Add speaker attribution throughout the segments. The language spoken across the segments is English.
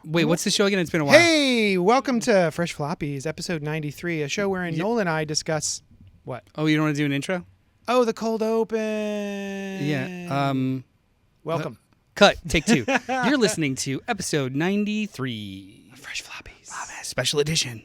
Speaker 1: What's the show again? It's been a while.
Speaker 2: Hey, welcome to Fresh Floppies, episode 93, a show wherein Noel and I discuss what?
Speaker 1: Oh, you don't want to do an intro?
Speaker 2: Oh, the cold open.
Speaker 1: Yeah.
Speaker 2: Welcome.
Speaker 1: Cut. Take 2. You're listening to episode 93.
Speaker 2: Fresh Floppies.
Speaker 1: Special edition.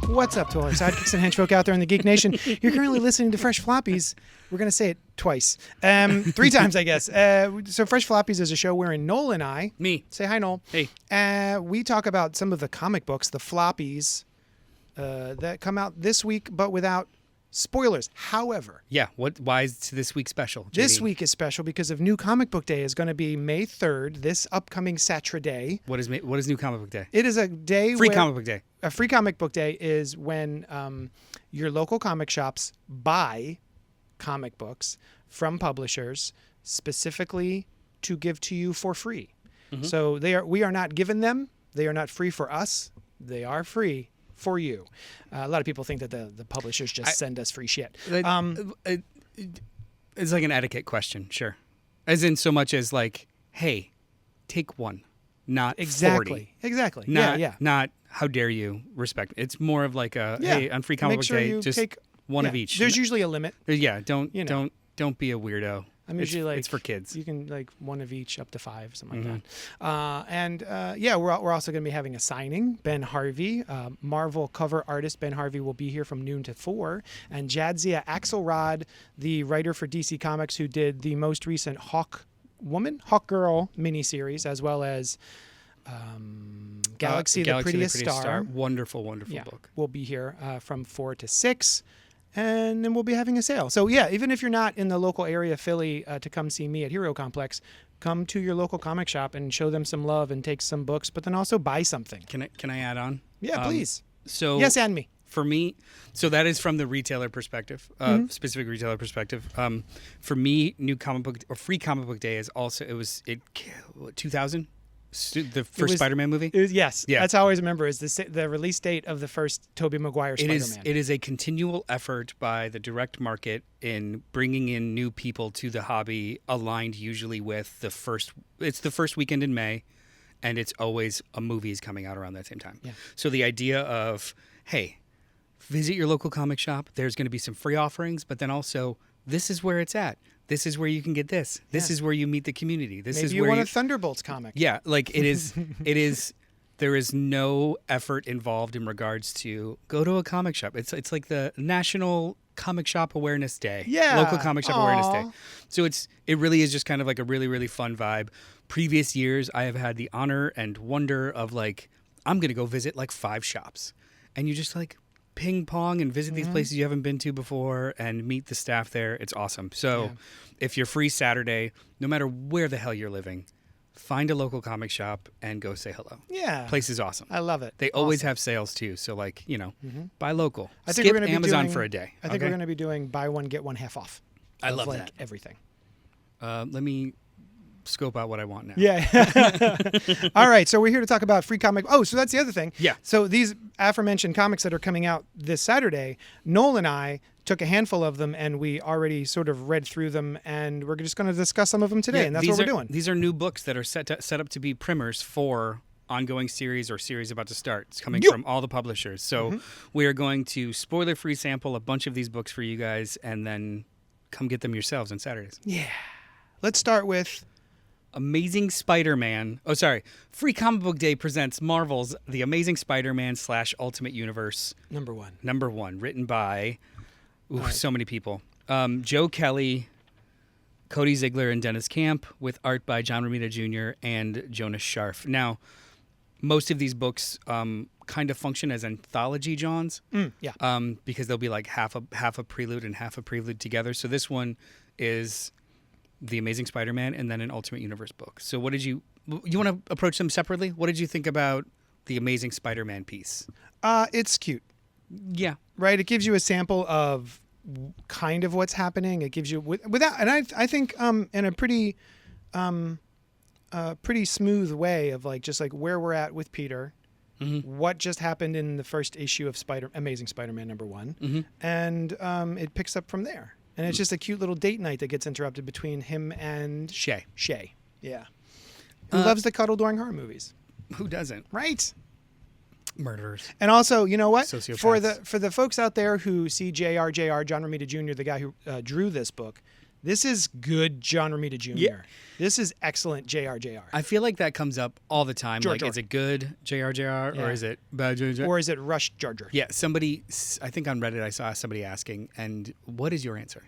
Speaker 2: What's up to all our sidekicks and henchfolk out there in the Geek Nation? You're currently listening to Fresh Floppies. We're going to say it twice. 3 times, I guess. So Fresh Floppies is a show wherein Noel and I...
Speaker 1: Me.
Speaker 2: Say hi, Noel.
Speaker 1: Hey.
Speaker 2: We talk about some of the comic books, the Floppies, that come out this week, but without spoilers. However...
Speaker 1: Yeah. Why is this week special, JD?
Speaker 2: This week is special because of New Comic Book Day is going to be May 3rd, this upcoming Saturday.
Speaker 1: What is New Comic Book Day?
Speaker 2: It is a day
Speaker 1: Free Comic Book Day.
Speaker 2: A free comic book day is when your local comic shops buy comic books from publishers specifically to give to you for free. Mm-hmm. So we are not giving them. They are not free for us. They are free for you. A lot of people think that the publishers just send us free shit.
Speaker 1: It's like an etiquette question, sure. As in so much as like, hey, take one, not 40.
Speaker 2: Exactly.
Speaker 1: Not, Not how dare you respect. It's more of like a hey, on Free Comic Book Day, just take one of each.
Speaker 2: There's usually a limit.
Speaker 1: Yeah, don't be a weirdo.
Speaker 2: I'm usually like
Speaker 1: it's for kids.
Speaker 2: You can like one of each up to 5, something like that. We're also going to be having a signing. Ben Harvey, Marvel cover artist Ben Harvey, will be here from noon to 4, and Jadzia Axelrod, the writer for DC Comics who did the most recent Hawk Girl miniseries, as well as Galaxy the Prettiest Star.
Speaker 1: Wonderful book.
Speaker 2: We'll be here from 4 to 6. And then we'll be having a sale. So, yeah, even if you're not in the local area, Philly, to come see me at Hero Complex, come to your local comic shop and show them some love and take some books, but then also buy something.
Speaker 1: Can I add on?
Speaker 2: Yeah, please.
Speaker 1: So
Speaker 2: yes, and me.
Speaker 1: For me, so that is from the retailer perspective, specific retailer perspective. For me, Free Comic Book Day is also 2000. The first Spider-Man movie?
Speaker 2: Yes. Yeah. That's how I always remember is the release date of the first Tobey Maguire Spider-Man.
Speaker 1: It is a continual effort by the direct market in bringing in new people to the hobby, aligned usually with it's the first weekend in May, and it's always a movie is coming out around that same time. Yeah. So the idea of, hey, visit your local comic shop, there's going to be some free offerings, but then also this is where it's at. This is where you can get this. This is where you meet the community. Maybe
Speaker 2: you want a Thunderbolts comic.
Speaker 1: Yeah, like it is. There is no effort involved in regards to go to a comic shop. It's like the National Comic Shop Awareness Day.
Speaker 2: Yeah,
Speaker 1: local comic shop awareness day. So it really is just kind of like a really, really fun vibe. Previous years, I have had the honor and wonder of like I'm gonna go visit like 5 shops, and you just like ping pong and visit these places you haven't been to before and meet the staff there. It's awesome. So if you're free Saturday, no matter where the hell you're living, find a local comic shop and go say hello.
Speaker 2: Yeah.
Speaker 1: Place is awesome.
Speaker 2: I love it.
Speaker 1: They always have sales too. So like, buy local.
Speaker 2: I think
Speaker 1: Skip
Speaker 2: we're gonna
Speaker 1: Amazon
Speaker 2: be doing,
Speaker 1: for a day.
Speaker 2: I think we're going to be doing buy one, get one half off.
Speaker 1: I love that.
Speaker 2: Everything.
Speaker 1: Let me scope out what I want now.
Speaker 2: Yeah. All right. So we're here to talk about free comic. Oh, so that's the other thing.
Speaker 1: Yeah.
Speaker 2: So these aforementioned comics that are coming out this Saturday, Noel and I took a handful of them and we already sort of read through them, and we're just going to discuss some of them today. And that's what we're doing.
Speaker 1: These are new books that are set up to be primers for ongoing series or series about to start. It's coming from all the publishers. So we are going to spoiler-free sample a bunch of these books for you guys and then come get them yourselves on Saturdays.
Speaker 2: Yeah. Let's start with
Speaker 1: Amazing Spider-Man. Oh, sorry. Free Comic Book Day presents Marvel's The Amazing Spider-Man / Ultimate Universe.
Speaker 2: Number one.
Speaker 1: Written by so many people. Joe Kelly, Cody Ziegler, and Dennis Camp, with art by John Romita Jr. and Jonas Scharf. Now, most of these books kind of function as anthology Johns. Because they'll be like half a prelude and half a prelude together. So this one is The Amazing Spider-Man and then an Ultimate Universe book. So what did you want to approach them separately? What did you think about the Amazing Spider-Man piece?
Speaker 2: It's cute.
Speaker 1: Yeah.
Speaker 2: Right? It gives you a sample of kind of what's happening. It gives you without, and I think in a pretty smooth way of like just like where we're at with Peter what just happened in the first issue of Amazing Spider-Man #1, and it picks up from there. And it's just a cute little date night that gets interrupted between him and
Speaker 1: Shay.
Speaker 2: Yeah. Who loves to cuddle during horror movies?
Speaker 1: Who doesn't?
Speaker 2: Right.
Speaker 1: Murderers.
Speaker 2: And also, you know what?
Speaker 1: Sociopaths.
Speaker 2: For the folks out there who see John Romita Jr., the guy who drew this book, this is good John Romita Jr.
Speaker 1: Yeah.
Speaker 2: This is excellent JR.
Speaker 1: I feel like that comes up all the time.
Speaker 2: George.
Speaker 1: Is it good JR, or is it bad JR?
Speaker 2: Or is it Rush Jar Jar?
Speaker 1: Yeah, somebody, I think on Reddit I saw somebody asking, and what is your answer?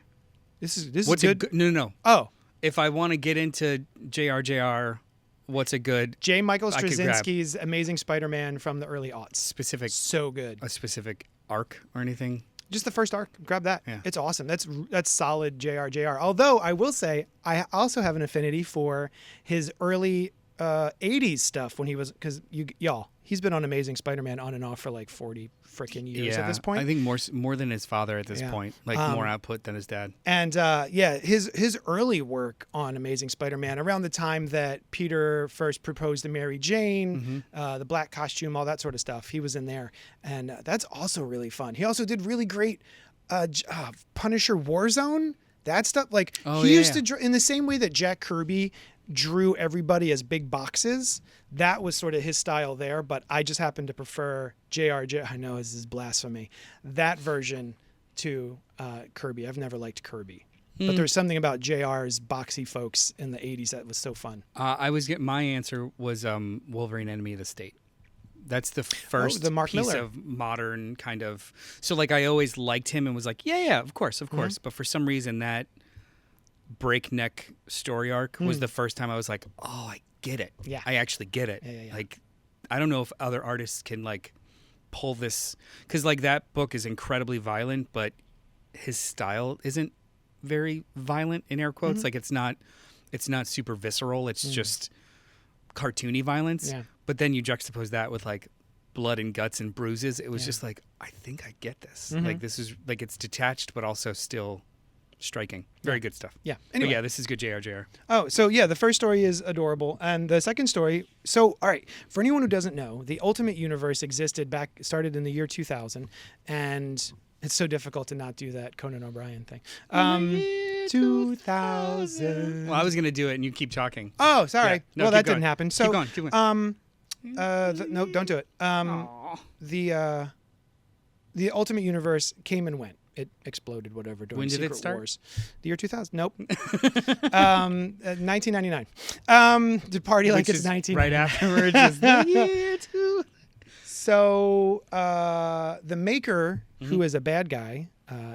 Speaker 2: This is
Speaker 1: What's
Speaker 2: good.
Speaker 1: No.
Speaker 2: Oh.
Speaker 1: If I want to get into JR, what's a good
Speaker 2: J. Michael
Speaker 1: I could
Speaker 2: Straczynski's Amazing Spider-Man from the early aughts.
Speaker 1: specific,
Speaker 2: So good.
Speaker 1: a specific arc or anything?
Speaker 2: Just the first arc. Grab that.
Speaker 1: Yeah.
Speaker 2: It's awesome. That's solid JR. Although I will say I also have an affinity for his early 80s stuff when he was, because y'all, he's been on Amazing Spider-Man on and off for like 40 freaking years at this point.
Speaker 1: I think more than his father at this point, like more output than his dad.
Speaker 2: And his early work on Amazing Spider-Man around the time that Peter first proposed to Mary Jane, the black costume, all that sort of stuff, he was in there. And that's also really fun. He also did really great Punisher Warzone, that stuff. Like he used to draw in the same way that Jack Kirby drew everybody as big boxes. That was sort of his style there, but I just happen to prefer JR. I know this is blasphemy. That version to Kirby. I've never liked Kirby, but there's something about JR's boxy folks in the 80s that was so fun.
Speaker 1: My answer was Wolverine Enemy of the State. That's the first
Speaker 2: the Mark
Speaker 1: piece
Speaker 2: Miller.
Speaker 1: of modern kind of. So like I always liked him and was like, yeah, of course. But for some reason that breakneck story arc was the first time I was like, oh, I get it.
Speaker 2: Yeah.
Speaker 1: I actually get it.
Speaker 2: Yeah.
Speaker 1: Like, I don't know if other artists can like pull this, because like that book is incredibly violent, but his style isn't very violent in air quotes. Like it's not super visceral. It's just cartoony violence.
Speaker 2: Yeah.
Speaker 1: But then you juxtapose that with like blood and guts and bruises. It was just like, I think I get this. Like this is like, it's detached, but also still striking. Very good stuff.
Speaker 2: Yeah.
Speaker 1: But
Speaker 2: Anyway.
Speaker 1: yeah, this is good JR.
Speaker 2: Oh, so yeah, the first story is adorable. And the second story, so, all right, for anyone who doesn't know, the Ultimate Universe started in the year 2000, and it's so difficult to not do that Conan O'Brien thing. 2000.
Speaker 1: Well, I was going to do it and you keep talking.
Speaker 2: Oh, sorry.
Speaker 1: Yeah. No,
Speaker 2: well,
Speaker 1: keep
Speaker 2: that
Speaker 1: going.
Speaker 2: didn't happen. So,
Speaker 1: Keep going.
Speaker 2: no, don't do it. The Ultimate Universe came and went. It exploded, whatever, during
Speaker 1: When did
Speaker 2: Secret
Speaker 1: it start?
Speaker 2: Wars. The year 2000. Nope. 1999. To party like
Speaker 1: Which
Speaker 2: it's
Speaker 1: is
Speaker 2: 1999.
Speaker 1: right afterwards is the year 2.
Speaker 2: So the maker, who is a bad guy,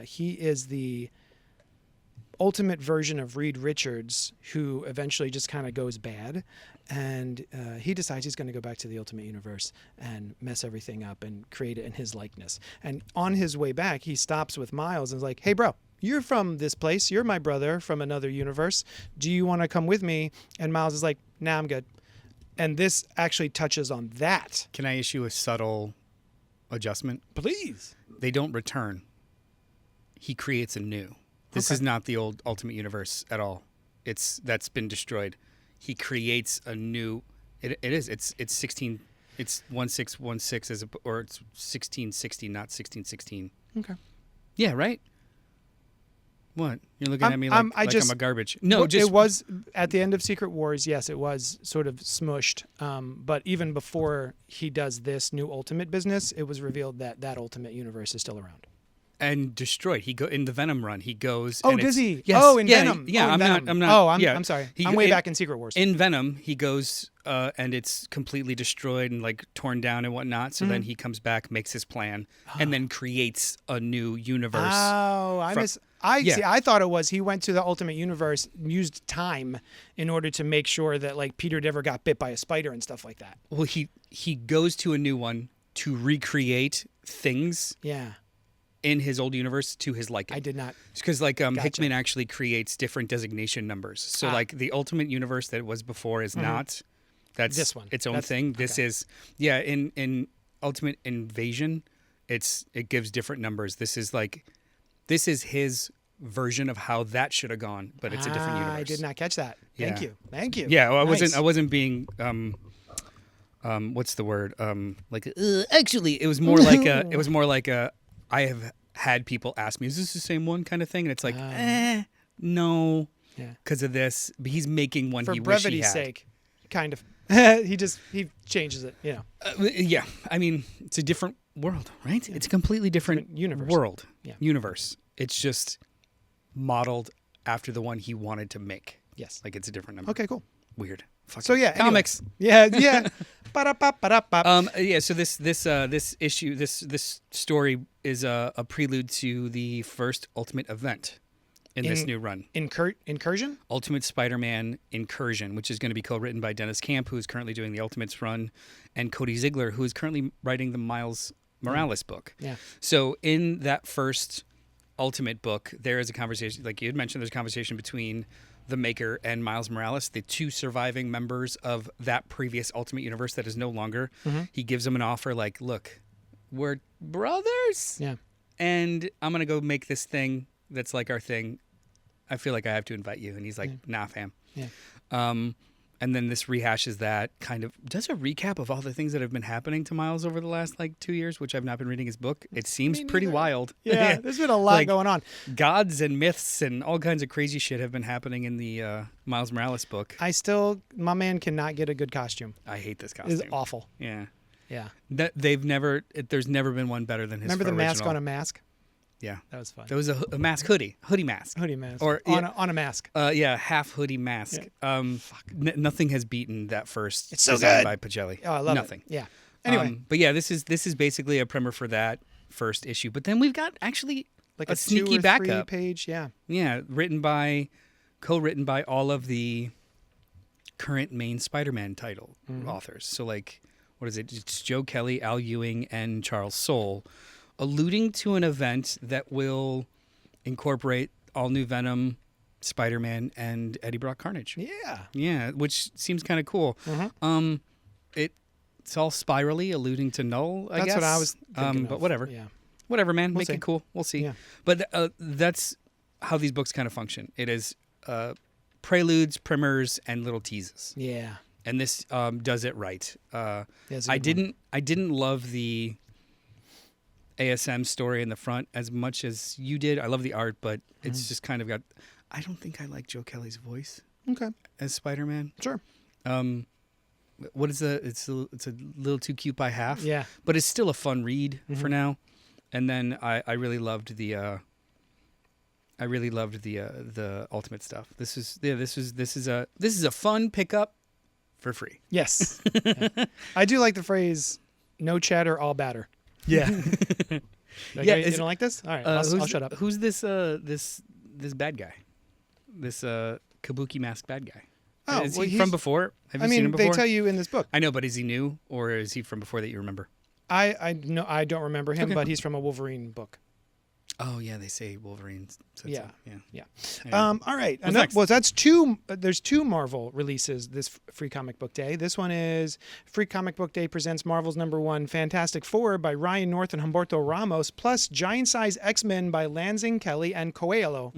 Speaker 2: he is the ultimate version of Reed Richards, who eventually just kind of goes bad. And he decides he's going to go back to the Ultimate Universe and mess everything up and create it in his likeness. And on his way back, he stops with Miles and is like, hey, bro, you're from this place. You're my brother from another universe. Do you want to come with me? And Miles is like, nah, I'm good. And this actually touches on that.
Speaker 1: Can I issue a subtle adjustment?
Speaker 2: Please.
Speaker 1: They don't return. He creates a new. This is not the old Ultimate Universe at all. That's been destroyed. He creates a new. It is. It's 16. It's 1616 or it's 1660, not 1616.
Speaker 2: Okay.
Speaker 1: Yeah. Right. What? You're looking at me like I'm a garbage. No,
Speaker 2: it was at the end of Secret Wars. Yes, it was sort of smushed. But even before he does this new Ultimate business, it was revealed that Ultimate Universe is still around.
Speaker 1: And destroyed. He go in the Venom run. He goes.
Speaker 2: Oh,
Speaker 1: and
Speaker 2: does he?
Speaker 1: Yes.
Speaker 2: Oh, in
Speaker 1: yeah,
Speaker 2: Venom.
Speaker 1: Yeah,
Speaker 2: oh,
Speaker 1: I'm
Speaker 2: Venom.
Speaker 1: not.
Speaker 2: Oh,
Speaker 1: yeah.
Speaker 2: I'm sorry. I'm way back in Secret Wars.
Speaker 1: In Venom, he goes and it's completely destroyed and like torn down and whatnot. So then he comes back, makes his plan, and then creates a new universe.
Speaker 2: Oh, see. I thought it was he went to the Ultimate Universe, used time in order to make sure that like Peter never got bit by a spider and stuff like that.
Speaker 1: Well, he goes to a new one to recreate things.
Speaker 2: Yeah.
Speaker 1: In his old universe to his liking.
Speaker 2: I did not.
Speaker 1: Because like Hickman actually creates different designation numbers. So like the Ultimate Universe that it was before is not. That's
Speaker 2: this one.
Speaker 1: Its own thing. This is in Ultimate Invasion, it gives different numbers. This is his version of how that should have gone, but it's a different universe.
Speaker 2: I did not catch that.
Speaker 1: Yeah.
Speaker 2: Thank you.
Speaker 1: Yeah, well,
Speaker 2: Nice.
Speaker 1: I wasn't being what's the word? Actually, it was more like a I have had people ask me, is this the same one kind of thing? And it's like, no, because of this. But he's making one
Speaker 2: For
Speaker 1: he wish he
Speaker 2: brevity's
Speaker 1: had.
Speaker 2: sake, kind of. he changes it,
Speaker 1: Yeah, I mean, it's a different world, right? Yeah. It's a completely different
Speaker 2: universe.
Speaker 1: Universe. It's just modeled after the one he wanted to make.
Speaker 2: Yes.
Speaker 1: Like it's a different number.
Speaker 2: Okay, cool.
Speaker 1: Weird.
Speaker 2: So yeah,
Speaker 1: comics.
Speaker 2: Anyway. Yeah.
Speaker 1: So this issue, this story is a prelude to the first Ultimate event in this new run.
Speaker 2: Incursion?
Speaker 1: Ultimate Spider-Man Incursion, which is going to be co-written by Dennis Camp, who is currently doing the Ultimates run, and Cody Ziegler, who is currently writing the Miles Morales book.
Speaker 2: Yeah.
Speaker 1: So in that first Ultimate book, there is a conversation, like you had mentioned, there's a conversation between the Maker and Miles Morales, the two surviving members of that previous Ultimate Universe that is no longer.
Speaker 2: Mm-hmm.
Speaker 1: He gives them an offer like, look, we're brothers.
Speaker 2: Yeah.
Speaker 1: And I'm going to go make this thing that's like our thing. I feel like I have to invite you. And he's like, nah, fam.
Speaker 2: Yeah.
Speaker 1: And then this rehashes that, kind of does a recap of all the things that have been happening to Miles over the last 2 years, which I've not been reading his book. It seems pretty wild.
Speaker 2: Yeah, there's been a lot going on.
Speaker 1: Gods and myths and all kinds of crazy shit have been happening in the Miles Morales book.
Speaker 2: My man cannot get a good costume.
Speaker 1: I hate this costume.
Speaker 2: It's awful.
Speaker 1: Yeah.
Speaker 2: Yeah.
Speaker 1: There's never been one better than his.
Speaker 2: Remember the
Speaker 1: original.
Speaker 2: mask on a mask?
Speaker 1: Yeah,
Speaker 2: that was fun.
Speaker 1: There was a mask hoodie mask,
Speaker 2: or on a mask.
Speaker 1: Half hoodie mask.
Speaker 2: Yeah.
Speaker 1: Nothing has beaten that first.
Speaker 2: It's so
Speaker 1: design
Speaker 2: good
Speaker 1: by Pacelli.
Speaker 2: Oh, I love
Speaker 1: nothing.
Speaker 2: It. Yeah. Anyway,
Speaker 1: but yeah, this is basically a primer for that first issue. But then we've got actually
Speaker 2: like
Speaker 1: a sneaky
Speaker 2: 2 or 3
Speaker 1: backup
Speaker 2: page. Yeah.
Speaker 1: Yeah, co-written by all of the current main Spider-Man title authors. So what is it? It's Joe Kelly, Al Ewing, and Charles Soule, alluding to an event that will incorporate all new Venom, Spider-Man, and Eddie Brock Carnage.
Speaker 2: Yeah.
Speaker 1: Yeah, which seems kind of cool.
Speaker 2: Mm-hmm.
Speaker 1: It's all spirally, alluding to Null, I guess.
Speaker 2: That's what I was thinking
Speaker 1: But
Speaker 2: of.
Speaker 1: whatever.
Speaker 2: Yeah.
Speaker 1: Whatever, man.
Speaker 2: We'll
Speaker 1: Make
Speaker 2: see.
Speaker 1: it cool. We'll see.
Speaker 2: Yeah.
Speaker 1: But that's how these books kind of function. It is preludes, primers, and little teases.
Speaker 2: Yeah.
Speaker 1: And this does it right.
Speaker 2: I
Speaker 1: didn't love the ASM story in the front as much as you did. I love the art, but it's just kind of got. I don't think I like Joe Kelly's voice.
Speaker 2: Okay.
Speaker 1: As Spider-Man.
Speaker 2: Sure.
Speaker 1: What is it's a little too cute by half.
Speaker 2: Yeah.
Speaker 1: But it's still a fun read for now. And then I really loved the Ultimate stuff. This is a fun pickup for free.
Speaker 2: Yes. Yeah. I do like the phrase "no chatter, all batter."
Speaker 1: Yeah.
Speaker 2: You don't like this? All right, I'll shut up.
Speaker 1: Who's this bad guy? This kabuki mask bad guy?
Speaker 2: Oh,
Speaker 1: is he from before? Have you seen him before?
Speaker 2: They tell you in this book.
Speaker 1: I know, but is he new or is he from before that you remember?
Speaker 2: I don't remember him, but he's from a Wolverine book.
Speaker 1: Oh yeah, they say Wolverine.
Speaker 2: Yeah.
Speaker 1: Anyway.
Speaker 2: All right. That's 2. There's 2 Marvel releases this Free Comic Book Day. This one is Free Comic Book Day presents Marvel's #1 Fantastic Four by Ryan North and Humberto Ramos, plus Giant Size X-Men by Lansing Kelly and Coelho.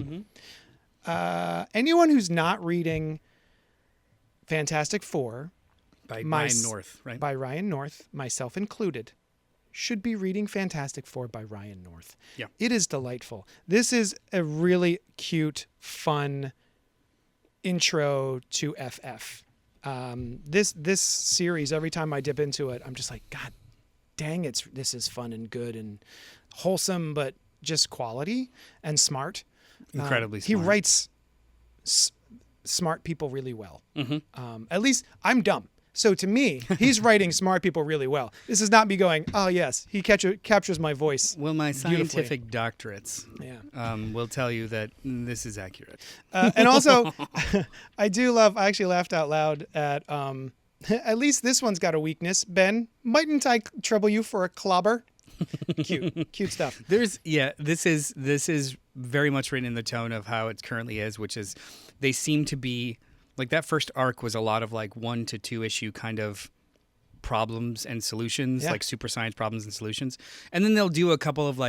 Speaker 2: Anyone who's not reading Fantastic Four
Speaker 1: by Ryan North, right?
Speaker 2: By Ryan North, myself included, should be reading Fantastic Four by Ryan North.
Speaker 1: Yeah.
Speaker 2: It is delightful. This is a really cute, fun intro to FF. This series, every time I dip into it, I'm just like, God dang, this is fun and good and wholesome, but just quality and smart.
Speaker 1: Incredibly smart.
Speaker 2: He writes smart people really well. At least I'm dumb. So to me, he's writing smart people really well. This is not me going, oh yes, he captures my voice.
Speaker 1: Well, my scientific doctorates will tell you that this is accurate.
Speaker 2: And also, I actually laughed out loud at, at least this one's got a weakness. Ben, mightn't I trouble you for a clobber? Cute stuff.
Speaker 1: This is very much written in the tone of how it currently is, which is they seem to be like that first arc was a lot of 1 to 2 issue kind of problems and solutions, like super science problems and solutions, and then they'll do a couple of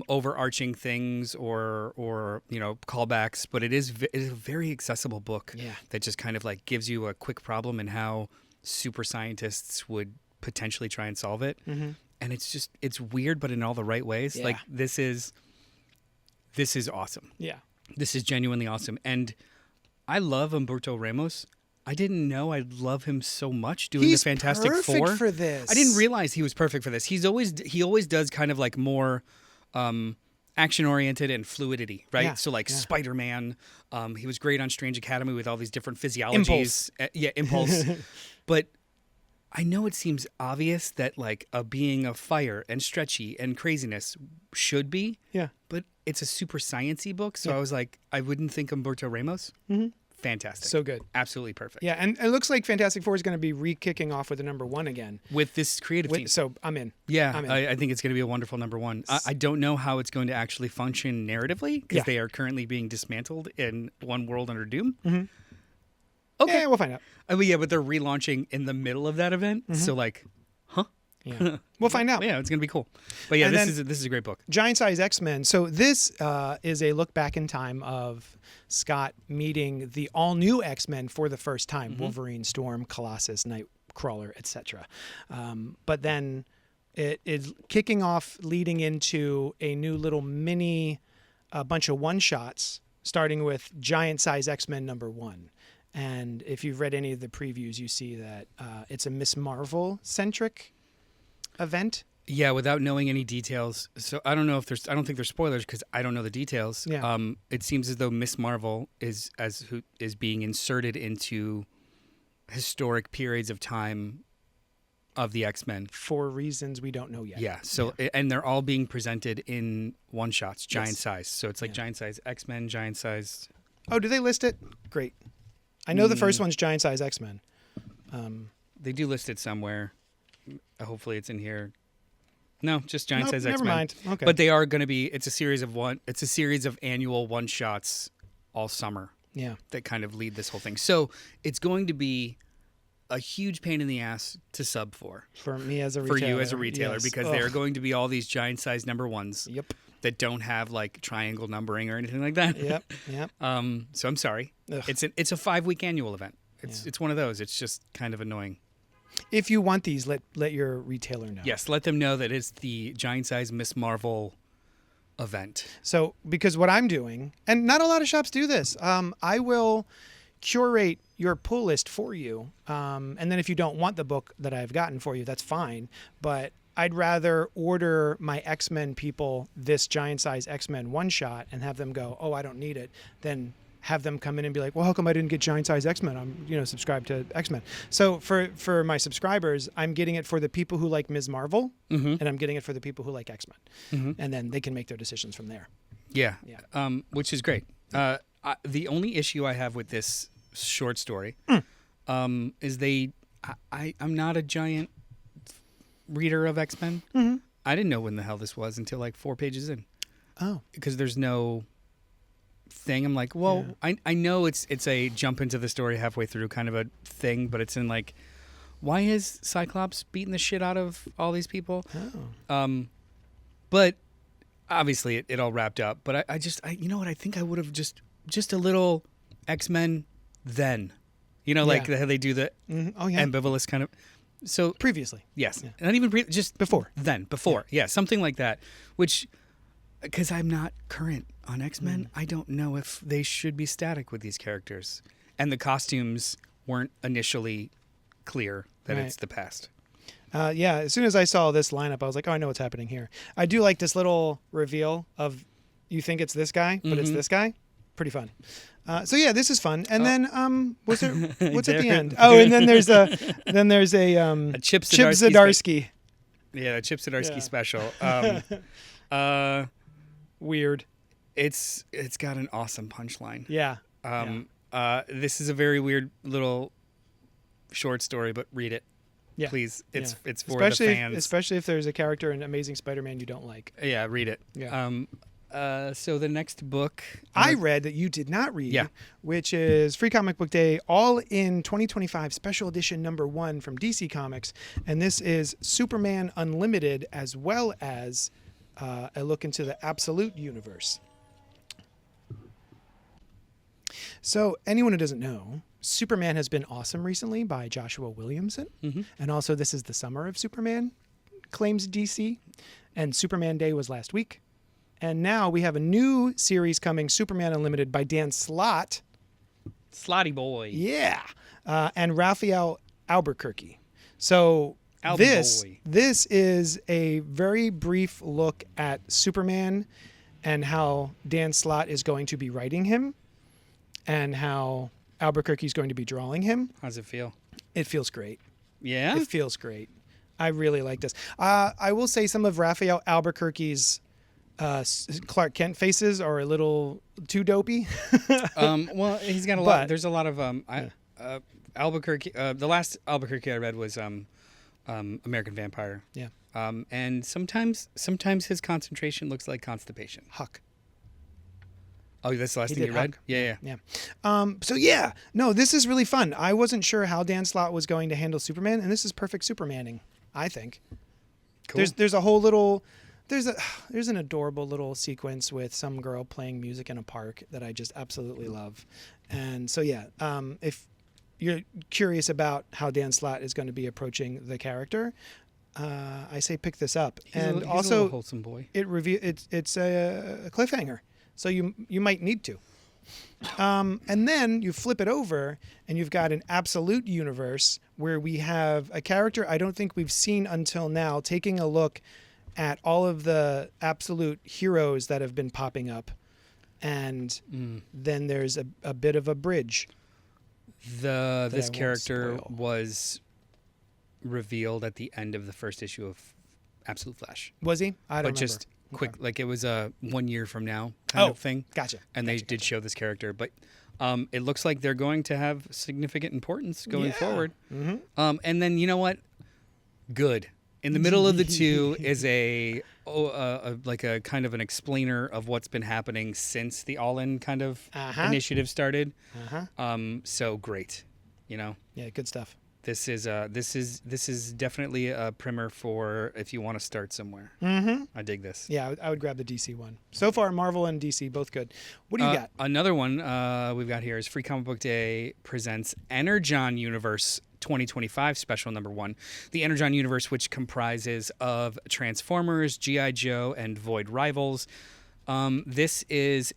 Speaker 1: overarching things or callbacks, but it is a very accessible book that just kind of gives you a quick problem and how super scientists would potentially try and solve it.
Speaker 2: Mm-hmm.
Speaker 1: And it's weird, but in all the right ways.
Speaker 2: Yeah.
Speaker 1: Like this is awesome.
Speaker 2: Yeah.
Speaker 1: This is genuinely awesome. And I love Humberto Ramos. I didn't know I love him so much doing
Speaker 2: He's
Speaker 1: the Fantastic
Speaker 2: perfect
Speaker 1: Four.
Speaker 2: for this.
Speaker 1: I didn't realize he was perfect for this. He always does kind of like more action oriented and fluidity, right?
Speaker 2: Yeah,
Speaker 1: So like
Speaker 2: yeah.
Speaker 1: Spider-Man, he was great on Strange Academy with all these different physiologies. Impulse. But I know it seems obvious that like a being of fire and stretchy and craziness should be.
Speaker 2: Yeah.
Speaker 1: But it's a super sciencey book, so
Speaker 2: Yeah.
Speaker 1: I was like, I wouldn't think Humberto Ramos.
Speaker 2: Mm-hmm.
Speaker 1: Fantastic.
Speaker 2: So good.
Speaker 1: Absolutely perfect.
Speaker 2: Yeah, and it looks like Fantastic Four is going to be re-kicking off with a number 1 again.
Speaker 1: With this creative team.
Speaker 2: So I'm in.
Speaker 1: Yeah,
Speaker 2: I'm in.
Speaker 1: I think it's going to be a wonderful number 1. I don't know how it's going to actually function narratively because
Speaker 2: Yeah.
Speaker 1: they are currently being dismantled in One World Under Doom.
Speaker 2: Mm-hmm.
Speaker 1: Okay.
Speaker 2: Yeah, we'll find out.
Speaker 1: But they're relaunching in the middle of that event.
Speaker 2: Mm-hmm.
Speaker 1: So like, huh?
Speaker 2: Yeah. We'll find out.
Speaker 1: Yeah, it's going to be cool. But yeah,
Speaker 2: And
Speaker 1: this
Speaker 2: then-
Speaker 1: is a great book.
Speaker 2: Giant Size X-Men. So this is a look back in time of Scott meeting the all-new X-Men for the first time.
Speaker 1: Mm-hmm.
Speaker 2: Wolverine, Storm, Colossus, Nightcrawler, etc. But then it is kicking off, leading into a new little mini bunch of one-shots, starting with Giant Size X-Men number 1. And if you've read any of the previews, you see that it's a Miss Marvel-centric event.
Speaker 1: Yeah, without knowing any details. So I don't think there's spoilers because I don't know the details.
Speaker 2: Yeah.
Speaker 1: It seems as though Miss Marvel is being inserted into historic periods of time of the X-Men.
Speaker 2: For reasons we don't know yet.
Speaker 1: Yeah. So and they're all being presented in one shots, giant
Speaker 2: Yes.
Speaker 1: size. So it's like
Speaker 2: Yeah.
Speaker 1: giant size X-Men, giant size.
Speaker 2: Oh, do they list it? Great. I know the first one's Giant Size X-Men.
Speaker 1: They do list it somewhere. Hopefully it's in here. No, just giant
Speaker 2: Nope,
Speaker 1: size
Speaker 2: never
Speaker 1: X-Men.
Speaker 2: mind. Okay.
Speaker 1: But they are going to be. It's a series of annual one shots all summer
Speaker 2: yeah.
Speaker 1: that kind of lead this whole thing. So it's going to be a huge pain in the ass to sub for
Speaker 2: me as a
Speaker 1: for
Speaker 2: retailer.
Speaker 1: you as a retailer
Speaker 2: yes.
Speaker 1: because there are going to be all these giant size number ones
Speaker 2: Yep.
Speaker 1: that don't have like triangle numbering or anything like that.
Speaker 2: Yep. Yep.
Speaker 1: So I'm sorry.
Speaker 2: Ugh.
Speaker 1: It's a 5-week annual event. It's one of those. It's just kind of annoying.
Speaker 2: If you want these, let your retailer know.
Speaker 1: Yes, let them know that it's the giant size Miss Marvel event.
Speaker 2: So, because what I'm doing, and not a lot of shops do this, I will curate your pull list for you. And then if you don't want the book that I've gotten for you, that's fine. But I'd rather order my X-Men people this giant size X-Men one shot and have them go, oh, I don't need it, than have them come in and be like, well, how come I didn't get giant size X-Men? I'm, subscribed to X-Men. So for my subscribers, I'm getting it for the people who like Ms. Marvel, and I'm getting it for the people who like X-Men. And then they can make their decisions from there.
Speaker 1: Yeah.
Speaker 2: Yeah.
Speaker 1: Which is great. The only issue I have with this short story is I'm not a giant reader of X-Men. I didn't know when the hell this was until like 4 pages in.
Speaker 2: Oh.
Speaker 1: Because there's no thing. I'm like, well, I know it's a jump into the story halfway through kind of a thing, but it's in like, why is Cyclops beating the shit out of all these people?
Speaker 2: Oh.
Speaker 1: But obviously it all wrapped up. But I you know what? I think I would have just a little X-Men then, like how they do the
Speaker 2: Oh, yeah.
Speaker 1: ambivalence kind of. So
Speaker 2: Previously.
Speaker 1: yes,
Speaker 2: Yeah.
Speaker 1: not even just
Speaker 2: Before.
Speaker 1: before, yeah, something like that. Which, because I'm not current on X-Men, I don't know if they should be static with these characters, and the costumes weren't initially clear that
Speaker 2: Right.
Speaker 1: it's the past.
Speaker 2: Yeah, as soon as I saw this lineup, I was like, oh, I know what's happening here. I do like this little reveal of you think it's this guy, but it's this guy. Pretty fun. So yeah, this is fun. And then what's at the end? Oh, and then there's a
Speaker 1: Chip
Speaker 2: Zdarsky.
Speaker 1: Yeah, a Chip Zdarsky
Speaker 2: Yeah.
Speaker 1: special.
Speaker 2: Weird.
Speaker 1: It's got an awesome punchline.
Speaker 2: Yeah.
Speaker 1: This is a very weird little short story, but read it,
Speaker 2: Yeah.
Speaker 1: please. It's for
Speaker 2: especially
Speaker 1: the fans.
Speaker 2: especially if there's a character in Amazing Spider-Man you don't like.
Speaker 1: Yeah, read it.
Speaker 2: Yeah.
Speaker 1: So the next book
Speaker 2: I read that you did not read,
Speaker 1: Yeah.
Speaker 2: which is Free Comic Book Day, all in 2025 special edition number 1 from DC Comics. And this is Superman Unlimited, as well as a look into the Absolute Universe. So anyone who doesn't know, Superman has been awesome recently by Joshua Williamson. And also This Is the Summer of Superman, claims DC. And Superman Day was last week. And now we have a new series coming, Superman Unlimited, by Dan Slott.
Speaker 1: Slotty boy.
Speaker 2: Yeah. And Raphael Albuquerque. So this is a very brief look at Superman and how Dan Slott is going to be writing him and how Albuquerque is going to be drawing him.
Speaker 1: How's it feel?
Speaker 2: It feels great.
Speaker 1: Yeah?
Speaker 2: It feels great. I really like this. I will say some of Raphael Albuquerque's Clark Kent faces are a little too dopey.
Speaker 1: Well, he's got a lot. There's a lot of Albuquerque. The last Albuquerque I read was American Vampire.
Speaker 2: Yeah.
Speaker 1: And sometimes his concentration looks like constipation.
Speaker 2: Huck.
Speaker 1: Oh, that's the last thing you read?
Speaker 2: Huck.
Speaker 1: Yeah.
Speaker 2: So yeah, no, this is really fun. I wasn't sure how Dan Slott was going to handle Superman, and this is perfect Supermaning, I think.
Speaker 1: Cool.
Speaker 2: There's a whole little. There's an adorable little sequence with some girl playing music in a park that I just absolutely love. And so, yeah, if you're curious about how Dan Slott is going to be approaching the character, I say pick this up.
Speaker 1: He's a little wholesome boy.
Speaker 2: It's a cliffhanger, so you might need to. And then you flip it over, and you've got an absolute universe where we have a character I don't think we've seen until now, taking a look at all of the absolute heroes that have been popping up. And then there's a bit of a bridge.
Speaker 1: This character was revealed at the end of the first issue of Absolute Flash.
Speaker 2: Was he? I don't remember.
Speaker 1: But just quick, like it was a 1 year from now kind of thing.
Speaker 2: Gotcha.
Speaker 1: And they did show this character. But it looks like they're going to have significant importance going forward.
Speaker 2: Mm-hmm.
Speaker 1: And then, you know what? Good. In the middle of the two is like a kind of an explainer of what's been happening since the All-In kind of initiative started. So great, you know.
Speaker 2: Yeah, good stuff.
Speaker 1: This is definitely a primer for if you want to start somewhere. I dig this.
Speaker 2: Yeah, I would grab the DC one. So far, Marvel and DC both good. What do you got?
Speaker 1: Another one we've got here is Free Comic Book Day presents Energon Universe 2025 special number 1. The Energon Universe, which comprises of Transformers, G.I. Joe, and Void Rivals. This is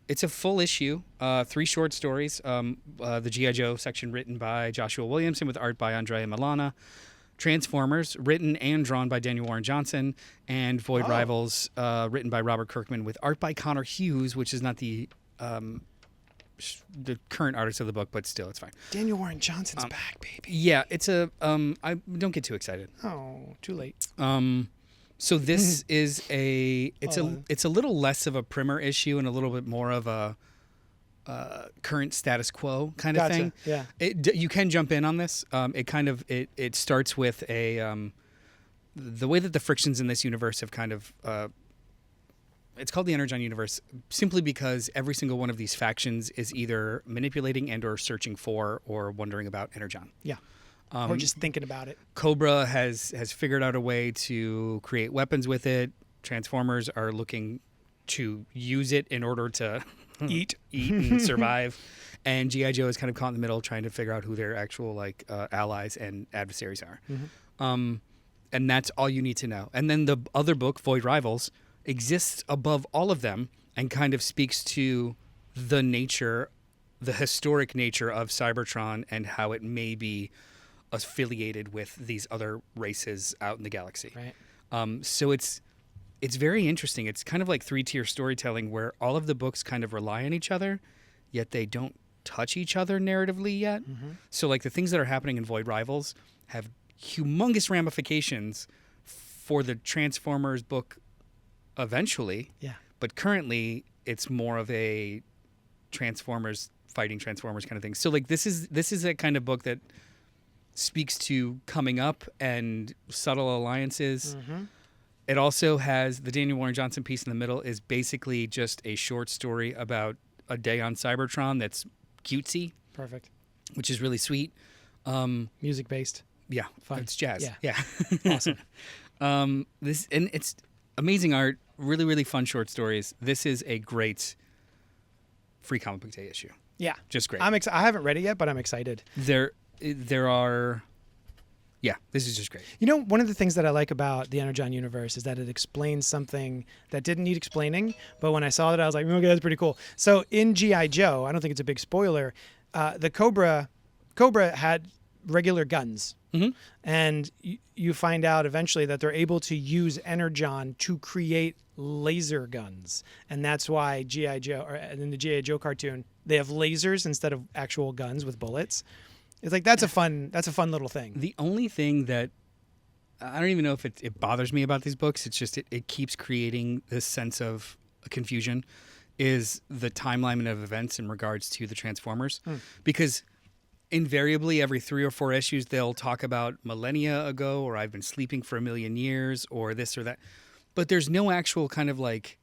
Speaker 1: it's a full issue, 3 short stories. The G.I. Joe section written by Joshua Williamson with art by Andrea Milana. Transformers, written and drawn by Daniel Warren Johnson. And Void Rivals, written by Robert Kirkman with art by Connor Hughes, which is not the current artist of the book, but still, it's fine.
Speaker 2: Daniel Warren Johnson's back, baby.
Speaker 1: Yeah, it's I don't get too excited.
Speaker 2: Oh, too late.
Speaker 1: So this is it's a little less of a primer issue and a little bit more of a current status quo kind of thing.
Speaker 2: Yeah.
Speaker 1: You can jump in on this. It starts with the way that the frictions in this universe have kind of it's called the Energon Universe simply because every single one of these factions is either manipulating and or searching for or wondering about Energon.
Speaker 2: Yeah. Or just thinking about it.
Speaker 1: Cobra has figured out a way to create weapons with it. Transformers are looking to use it in order to eat and survive. And G.I. Joe is kind of caught in the middle trying to figure out who their actual allies and adversaries are. And that's all you need to know. And then the other book, Void Rivals, exists above all of them and kind of speaks to the historic nature of Cybertron and how it may be affiliated with these other races out in the galaxy.
Speaker 2: Right.
Speaker 1: So it's very interesting. It's kind of like 3-tier storytelling where all of the books kind of rely on each other, yet they don't touch each other narratively yet. So like the things that are happening in Void Rivals have humongous ramifications for the Transformers book eventually.
Speaker 2: Yeah.
Speaker 1: But currently it's more of a Transformers fighting Transformers kind of thing. So like this is a kind of book that speaks to coming up and subtle alliances. It also has the Daniel Warren Johnson piece in the middle is basically just a short story about a day on Cybertron that's cutesy.
Speaker 2: Perfect.
Speaker 1: Which is really sweet.
Speaker 2: Music based.
Speaker 1: Yeah.
Speaker 2: Fun.
Speaker 1: It's jazz.
Speaker 2: Yeah.
Speaker 1: Awesome. And it's amazing art, really, really fun short stories. This is a great Free Comic Book Day issue.
Speaker 2: Yeah.
Speaker 1: Just great.
Speaker 2: I haven't read it yet, but I'm excited.
Speaker 1: There are... Yeah, this is just great.
Speaker 2: You know, one of the things that I like about the Energon universe is that it explains something that didn't need explaining, but when I saw it, I was like, okay, that's pretty cool. So in G.I. Joe, I don't think it's a big spoiler, the Cobra had regular guns.
Speaker 1: Mm-hmm.
Speaker 2: And you find out eventually that they're able to use Energon to create laser guns. And that's why G.I. Joe, or in the G.I. Joe cartoon, they have lasers instead of actual guns with bullets. It's like that's a fun little thing.
Speaker 1: The only thing that I don't even know if it bothers me about these books, it's just it keeps creating this sense of confusion, is the timeline of events in regards to the Transformers. Because invariably every 3 or 4 issues they'll talk about millennia ago, or I've been sleeping for 1,000,000 years, or this or that. But there's no actual kind of like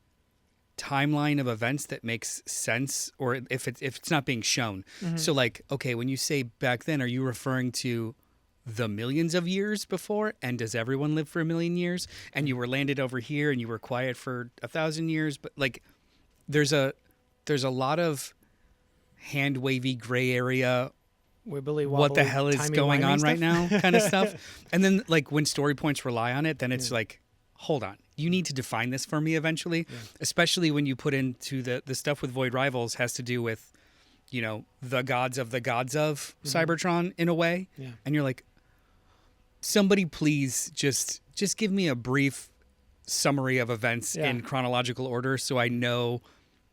Speaker 1: timeline of events that makes sense, or if it's not being shown. So like, okay, when you say back then, are you referring to the millions of years before, and does everyone live for 1,000,000 years, and you were landed over here and you were quiet for 1,000 years? But like there's a lot of hand wavy gray area,
Speaker 2: Wibbly
Speaker 1: what the
Speaker 2: wobbly,
Speaker 1: hell is
Speaker 2: timey
Speaker 1: going
Speaker 2: wimey
Speaker 1: on right
Speaker 2: stuff.
Speaker 1: now kind of stuff. And then like when story points rely on it, then it's like, hold on, you need to define this for me eventually, especially when you put into the stuff with Void Rivals has to do with, you know, the gods of Cybertron in a way. Yeah. And you're like, somebody please just give me a brief summary of events in chronological order so I know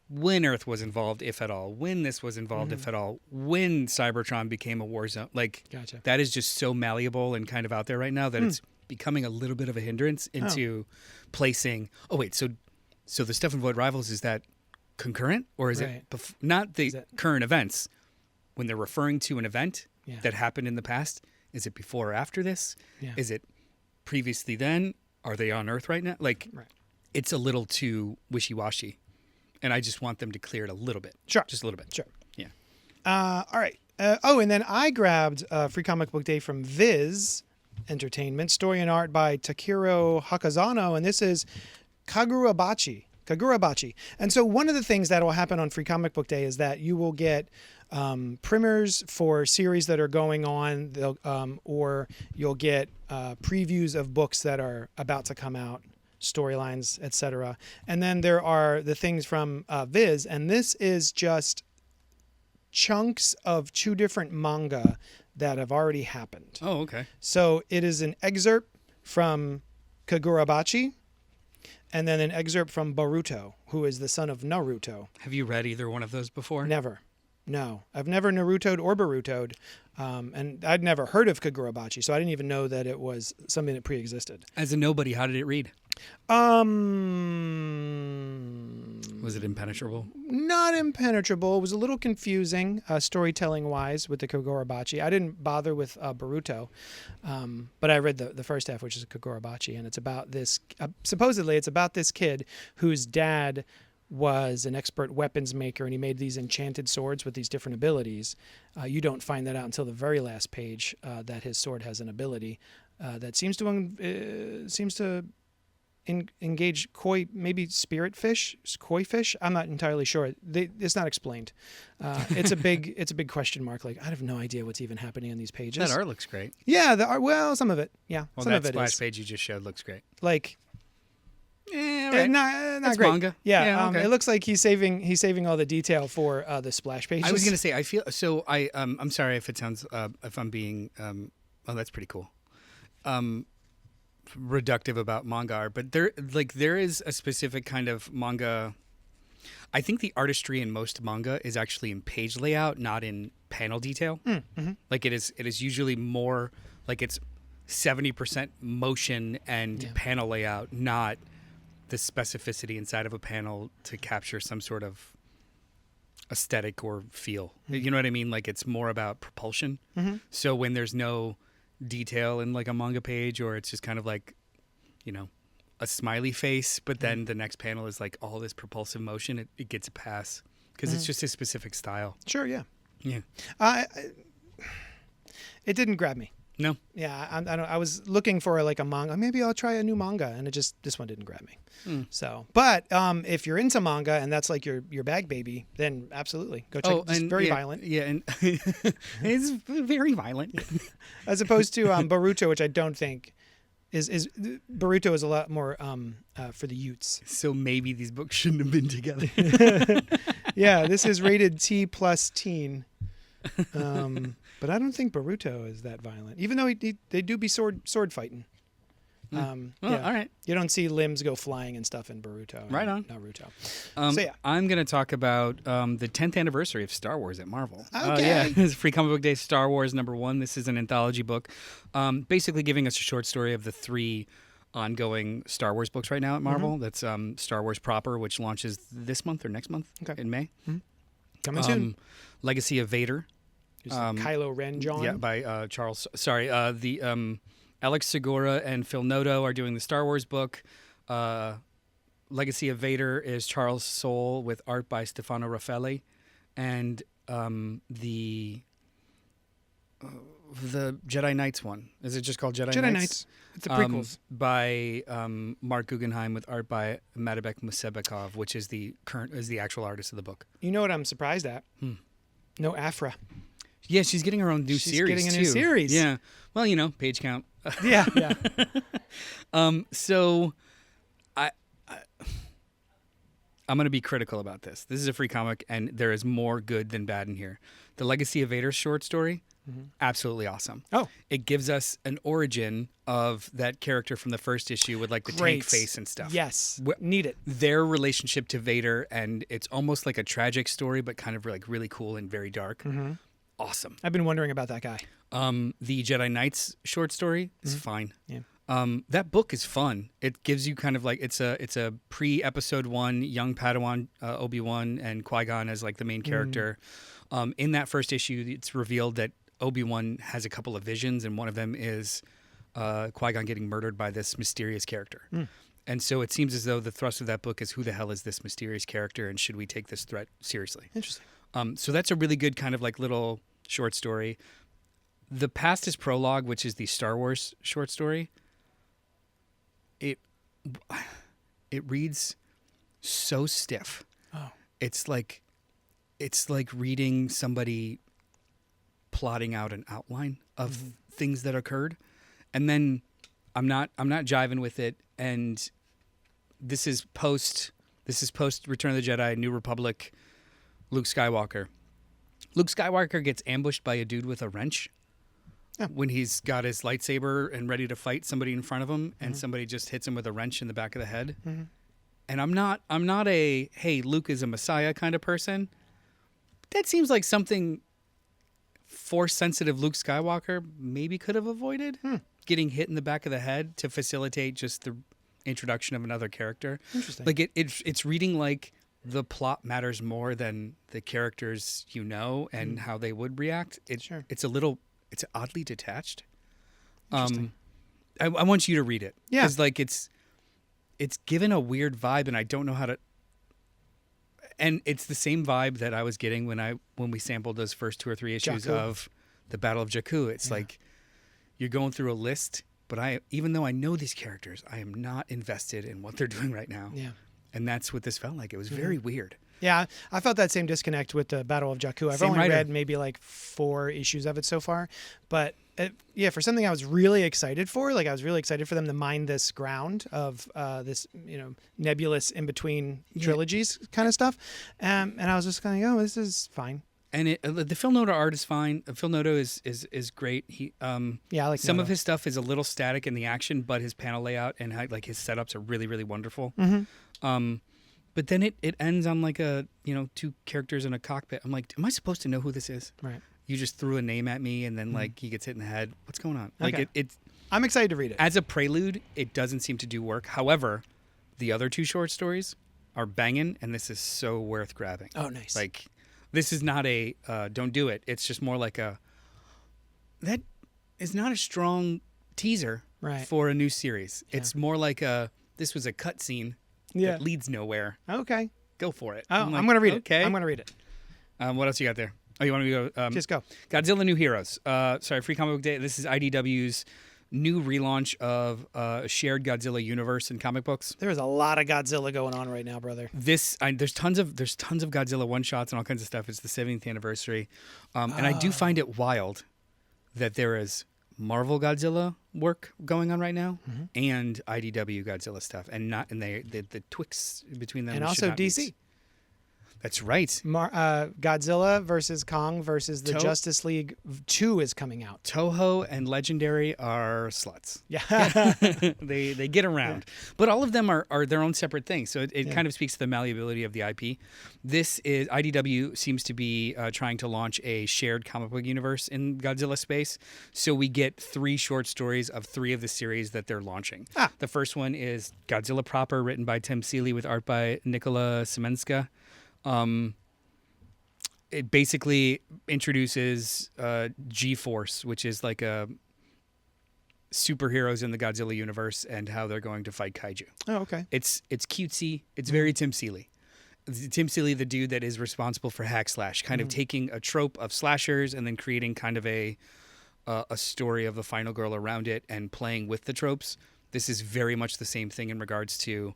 Speaker 1: when Earth was involved, if at all, when this was involved, if at all, when Cybertron became a war zone. Like, that is just so malleable and kind of out there right now that it's becoming a little bit of a hindrance into placing. Oh wait, so the stuff in Void Rivals, is that concurrent, or is it not the current events? When they're referring to an event that happened in the past, is it before or after this? Is it previously then? Are they on Earth right now? Like, it's a little too wishy-washy, and I just want them to clear it a little bit.
Speaker 2: Sure,
Speaker 1: just a little bit.
Speaker 2: Sure.
Speaker 1: Yeah.
Speaker 2: All right. And then I grabbed Free Comic Book Day from Viz Entertainment, story and art by Takiro Hakazano, and this is Kagurabachi. And so one of the things that will happen on Free Comic Book Day is that you will get primers for series that are going on, or you'll get previews of books that are about to come out, storylines, etc. And then there are the things from Viz, and this is just chunks of 2 different manga that have already happened.
Speaker 1: Oh, okay.
Speaker 2: So it is an excerpt from Kagurabachi, and then an excerpt from Boruto, who is the son of Naruto.
Speaker 1: Have you read either one of those before?
Speaker 2: Never. No. I've never Naruto'd or Boruto'd, and I'd never heard of Kagurabachi, so I didn't even know that it was something that pre-existed.
Speaker 1: As a nobody, how did it read? Was it impenetrable?
Speaker 2: Not impenetrable. It was a little confusing, storytelling-wise, with the Kagurabachi. I didn't bother with Boruto, but I read the first half, which is Kagurabachi, and it's about this. Supposedly, it's about this kid whose dad was an expert weapons maker, and he made these enchanted swords with these different abilities. You don't find that out until the very last page, that his sword has an ability that seems to engage koi, maybe spirit fish, koi fish. I'm not entirely sure. It's not explained. It's a big question mark. Like, I have no idea what's even happening on these pages.
Speaker 1: That art looks great.
Speaker 2: Yeah, the art. Well, some of it. Yeah,
Speaker 1: well,
Speaker 2: some
Speaker 1: that
Speaker 2: of it
Speaker 1: splash
Speaker 2: is.
Speaker 1: page you just showed looks great.
Speaker 2: Like,
Speaker 1: right.
Speaker 2: not
Speaker 1: That's
Speaker 2: great.
Speaker 1: manga.
Speaker 2: Yeah,
Speaker 1: okay.
Speaker 2: It looks like he's saving all the detail for the splash pages.
Speaker 1: I was gonna say, I feel so. I'm sorry if it sounds if I'm being oh, that's pretty cool. Reductive about manga art, but there is a specific kind of manga. I think the artistry in most manga is actually in page layout, not in panel detail.
Speaker 2: Mm-hmm.
Speaker 1: Like it is usually more like it's 70% motion and panel layout, not the specificity inside of a panel to capture some sort of aesthetic or feel. Mm-hmm. You know what I mean? Like it's more about propulsion. Mm-hmm. So when there's no detail in like a manga page, or it's just kind of like, you know, a smiley face, but then the next panel is like all this propulsive motion, it gets a pass because it's just a specific style.
Speaker 2: Sure, yeah.
Speaker 1: Yeah.
Speaker 2: It didn't grab me.
Speaker 1: No.
Speaker 2: Yeah, I was looking for like a manga. Maybe I'll try a new manga, and this one didn't grab me. So, but if you're into manga and that's like your bag baby, then absolutely go check. It's very violent.
Speaker 1: Yeah, and it's very violent.
Speaker 2: As opposed to Boruto, which I don't think is Boruto is a lot more for the youths.
Speaker 1: So maybe these books shouldn't have been together.
Speaker 2: Yeah, this is rated T plus teen. But I don't think Boruto is that violent, even though they do be sword fighting.
Speaker 1: Well, all right.
Speaker 2: You don't see limbs go flying and stuff in Boruto.
Speaker 1: Right on.
Speaker 2: Naruto.
Speaker 1: So yeah, I'm going to talk about the 10th anniversary of Star Wars at Marvel.
Speaker 2: Okay.
Speaker 1: It's Free Comic Book Day Star Wars #1. This is an anthology book, basically giving us a short story of the 3 ongoing Star Wars books right now at Marvel. That's Star Wars proper, which launches this month or next month in May.
Speaker 2: Coming soon.
Speaker 1: Legacy of Vader.
Speaker 2: Kylo Ren, John.
Speaker 1: Yeah, by Charles. Sorry, Alex Segura and Phil Noto are doing the Star Wars book. Legacy of Vader is Charles Soule with art by Stefano Raffaele, and the Jedi Knights one. Is it just called Jedi Knights?
Speaker 2: It's the prequels
Speaker 1: by Mark Guggenheim with art by Madibek Musebekov, which is the actual artist of the book.
Speaker 2: You know what I'm surprised at? No Afra.
Speaker 1: Yeah, she's getting her own new series.
Speaker 2: She's getting a new series.
Speaker 1: Yeah. Well, page count.
Speaker 2: Yeah.
Speaker 1: So I'm going to be critical about this. This is a free comic, and there is more good than bad in here. The Legacy of Vader short story, absolutely awesome.
Speaker 2: Oh.
Speaker 1: It gives us an origin of that character from the first issue with like the tank face and stuff.
Speaker 2: Yes. Need it.
Speaker 1: Their relationship to Vader, and it's almost like a tragic story, but kind of like really cool and very dark. Awesome.
Speaker 2: I've been wondering about that guy.
Speaker 1: The Jedi Knights short story is fine.
Speaker 2: Yeah.
Speaker 1: That book is fun. It gives you kind of like it's a pre-episode 1 young Padawan Obi-Wan and Qui-Gon as like the main character. In that first issue, it's revealed that Obi-Wan has a couple of visions, and one of them is Qui-Gon getting murdered by this mysterious character. And so it seems as though the thrust of that book is who the hell is this mysterious character, and should we take this threat seriously?
Speaker 2: Interesting.
Speaker 1: So that's a really good kind of like little short story. The Past is Prologue, which is the Star Wars short story. It reads so stiff.
Speaker 2: Oh.
Speaker 1: It's like reading somebody plotting out an outline of things that occurred, and then I'm not jiving with it. And this is post Return of the Jedi, New Republic. Luke Skywalker gets ambushed by a dude with a wrench when he's got his lightsaber and ready to fight somebody in front of him, and somebody just hits him with a wrench in the back of the head. And I'm not a hey, Luke is a messiah kind of person. That seems like something Force sensitive Luke Skywalker maybe could have avoided getting hit in the back of the head to facilitate just the introduction of another character.
Speaker 2: Interesting.
Speaker 1: Like it's reading like the plot matters more than the characters and how they would react. It's oddly detached. I want you to read it.
Speaker 2: Yeah.
Speaker 1: Because like it's given a weird vibe, and I don't know how to. And it's the same vibe that I was getting when we sampled those first 2 or 3 issues of the Battle of Jakku. It's like you're going through a list, but even though I know these characters, I am not invested in what they're doing right now.
Speaker 2: Yeah.
Speaker 1: And that's what this felt like. It was very weird.
Speaker 2: Yeah, I felt that same disconnect with the Battle of Jakku. I've only read maybe like 4 issues of it so far. But for something I was really excited for, like I was really excited for them to mine this ground of this, nebulous in-between trilogies kind of stuff. And I was just kind of this is fine. And
Speaker 1: the Phil Noto art is fine. Phil Noto is great. He
Speaker 2: I like
Speaker 1: some
Speaker 2: Noto.
Speaker 1: of his stuff is a little static in the action, but his panel layout and like his setups are really, really wonderful. But then it ends on like a 2 characters in a cockpit. I'm like, am I supposed to know who this is?
Speaker 2: Right.
Speaker 1: You just threw a name at me, and then like he gets hit in the head. What's going on?
Speaker 2: Okay.
Speaker 1: Like it's.
Speaker 2: I'm excited to read it.
Speaker 1: As a prelude, it doesn't seem to do work. However, the other 2 short stories are banging, and this is so worth grabbing.
Speaker 2: Oh, nice.
Speaker 1: Like, this is not a don't do it. It's just more like that is not a strong teaser for a new series. Yeah. It's more like this was a cutscene.
Speaker 2: Yeah.
Speaker 1: That leads nowhere.
Speaker 2: Okay.
Speaker 1: Go for it.
Speaker 2: Oh, I'm going to read it.
Speaker 1: Okay.
Speaker 2: I'm going to read it.
Speaker 1: What else you got there? Oh, you want me to go?
Speaker 2: Just go.
Speaker 1: Godzilla New Heroes. Free Comic Book Day. This is IDW's new relaunch of a shared Godzilla universe in comic books.
Speaker 2: There's a lot of Godzilla going on right now, brother.
Speaker 1: There's tons of Godzilla one shots and all kinds of stuff. It's the 70th anniversary, and I do find it wild that there is Marvel Godzilla work going on right now and IDW Godzilla stuff, and the twixt between them,
Speaker 2: and also DC.
Speaker 1: That's right.
Speaker 2: Godzilla versus Kong versus the Justice League 2 is coming out.
Speaker 1: Toho and Legendary are sluts.
Speaker 2: Yeah.
Speaker 1: they get around. Yeah. But all of them are their own separate things. So it kind of speaks to the malleability of the IP. This is IDW seems to be trying to launch a shared comic book universe in Godzilla space. So we get 3 short stories of 3 of the series that they're launching. The first one is Godzilla Proper, written by Tim Seeley with art by Nikola Semenska. It basically introduces G-Force, which is like a superheroes in the Godzilla universe and how they're going to fight kaiju.
Speaker 2: Oh, okay.
Speaker 1: It's cutesy. It's very Tim Seeley. Tim Seeley, the dude that is responsible for Hack Slash, kind of taking a trope of slashers and then creating kind of a story of the final girl around it and playing with the tropes. This is very much the same thing in regards to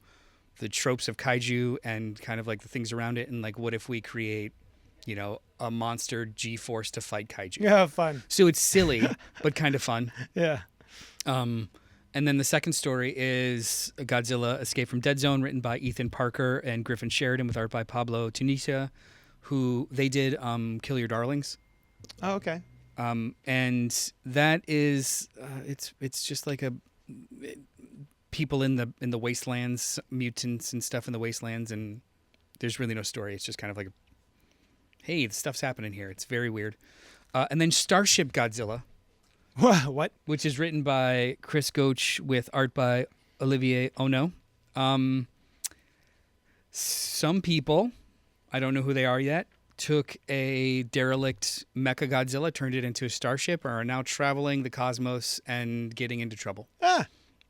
Speaker 1: the tropes of kaiju and kind of like the things around it, and like what if we create, a monster G-force to fight kaiju?
Speaker 2: Yeah, fun.
Speaker 1: So it's silly but kind of fun.
Speaker 2: Yeah.
Speaker 1: And then the second story is Godzilla Escape from Dead Zone, written by Ethan Parker and Griffin Sheridan with art by Pablo Tunisia, who they did Kill Your Darlings.
Speaker 2: Oh, okay.
Speaker 1: And that is it's just like people in the wastelands, mutants and stuff in the wastelands, and there's really no story. It's just kind of like, hey, the stuff's happening here. It's very weird. And then Starship Godzilla.
Speaker 2: What?
Speaker 1: Which is written by Chris Goach with art by Olivier Ono. Some people, I don't know who they are yet, took a derelict Mechagodzilla, turned it into a starship, and are now traveling the cosmos and getting into trouble.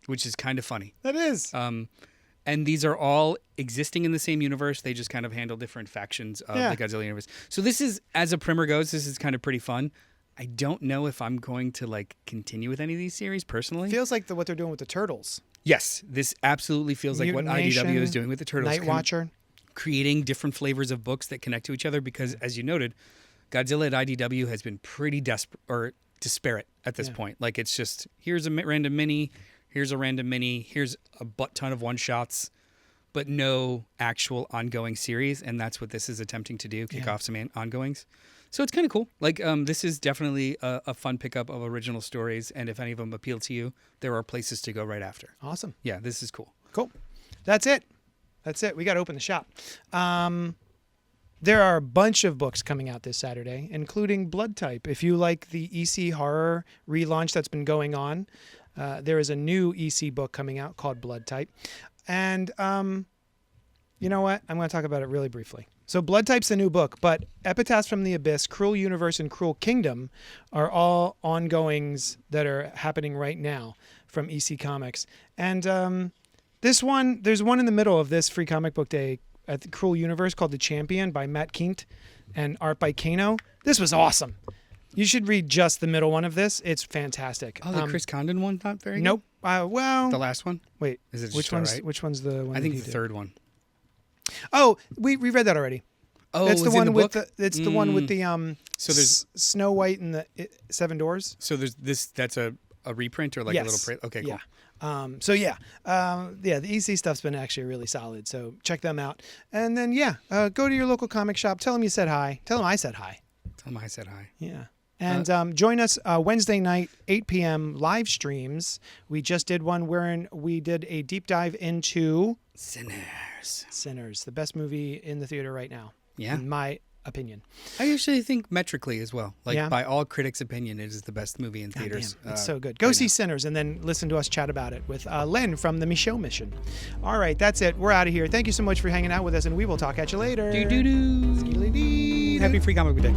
Speaker 1: Which is kind of funny.
Speaker 2: That is.
Speaker 1: And these are all existing in the same universe. They just kind of handle different factions of the Godzilla universe. So this is, as a primer goes, this is kind of pretty fun. I don't know if I'm going to continue with any of these series personally.
Speaker 2: Feels like what they're doing with the Turtles.
Speaker 1: Yes, this absolutely feels like what IDW is doing with the Turtles.
Speaker 2: Night Watcher.
Speaker 1: Creating different flavors of books that connect to each other because, as you noted, Godzilla at IDW has been pretty disparate at this point. Like, it's just, here's a random mini, here's a random mini, here's a butt ton of one-shots, but no actual ongoing series, and that's what this is attempting to do, kick off some ongoings. So it's kind of cool. Like, this is definitely a fun pickup of original stories, and if any of them appeal to you, there are places to go right after.
Speaker 2: Awesome.
Speaker 1: Yeah, this is cool.
Speaker 2: Cool. That's it. We got to open the shop. There are a bunch of books coming out this Saturday, including Blood Type. If you like the EC horror relaunch that's been going on, there is a new EC book coming out called Blood Type. And you know what? I'm going to talk about it really briefly. So Blood Type's the new book, but Epitaphs from the Abyss, Cruel Universe, and Cruel Kingdom are all ongoings that are happening right now from EC Comics. And there's one in the middle of this Free Comic Book Day at the Cruel Universe called The Champion by Matt Kint and art by Kano. This was awesome. You should read just the middle one of this. It's fantastic.
Speaker 1: Oh, the Chris Condon one? Not very good?
Speaker 2: Nope. Well...
Speaker 1: The last one?
Speaker 2: Wait.
Speaker 1: Is it
Speaker 2: which one's the one
Speaker 1: I think
Speaker 2: he
Speaker 1: the
Speaker 2: did?
Speaker 1: third one.
Speaker 2: Oh, we read that already.
Speaker 1: Oh,
Speaker 2: it's the one
Speaker 1: in the
Speaker 2: with
Speaker 1: book?
Speaker 2: the one with the
Speaker 1: So there's
Speaker 2: Snow White and the Seven Doors.
Speaker 1: So there's this. That's a reprint or like a little print. Okay, cool.
Speaker 2: Yeah. The EC stuff's been actually really solid. So check them out. And then go to your local comic shop. Tell them you said hi. Tell them I said hi.
Speaker 1: Tell them I said hi.
Speaker 2: Yeah. And join us Wednesday night, 8 p.m. live streams. We just did one wherein we did a deep dive into Sinners, the best movie in the theater right now.
Speaker 1: Yeah.
Speaker 2: In my opinion.
Speaker 1: I actually think metrically as well. Like by all critics' opinion, it is the best movie in theaters.
Speaker 2: Damn, it's so good. Go see Sinners and then listen to us chat about it with Len from the Michaud Mission. All right, that's it. We're out of here. Thank you so much for hanging out with us, and we will talk at you later. Happy
Speaker 1: Free Comic Book Day.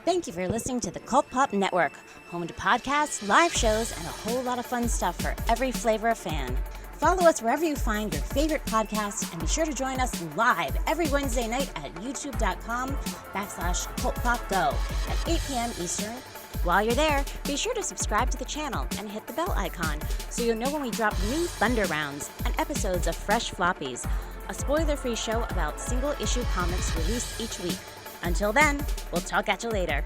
Speaker 3: Thank you for listening to the Cult Pop Network, home to podcasts, live shows, and a whole lot of fun stuff for every flavor of fan. Follow us wherever you find your favorite podcasts, and be sure to join us live every Wednesday night at youtube.com/CultPopGo at 8 p.m. Eastern. While you're there, be sure to subscribe to the channel and hit the bell icon so you'll know when we drop new Thunder Rounds and episodes of Fresh Floppies, a spoiler-free show about single-issue comics released each week. Until then, we'll talk at you later.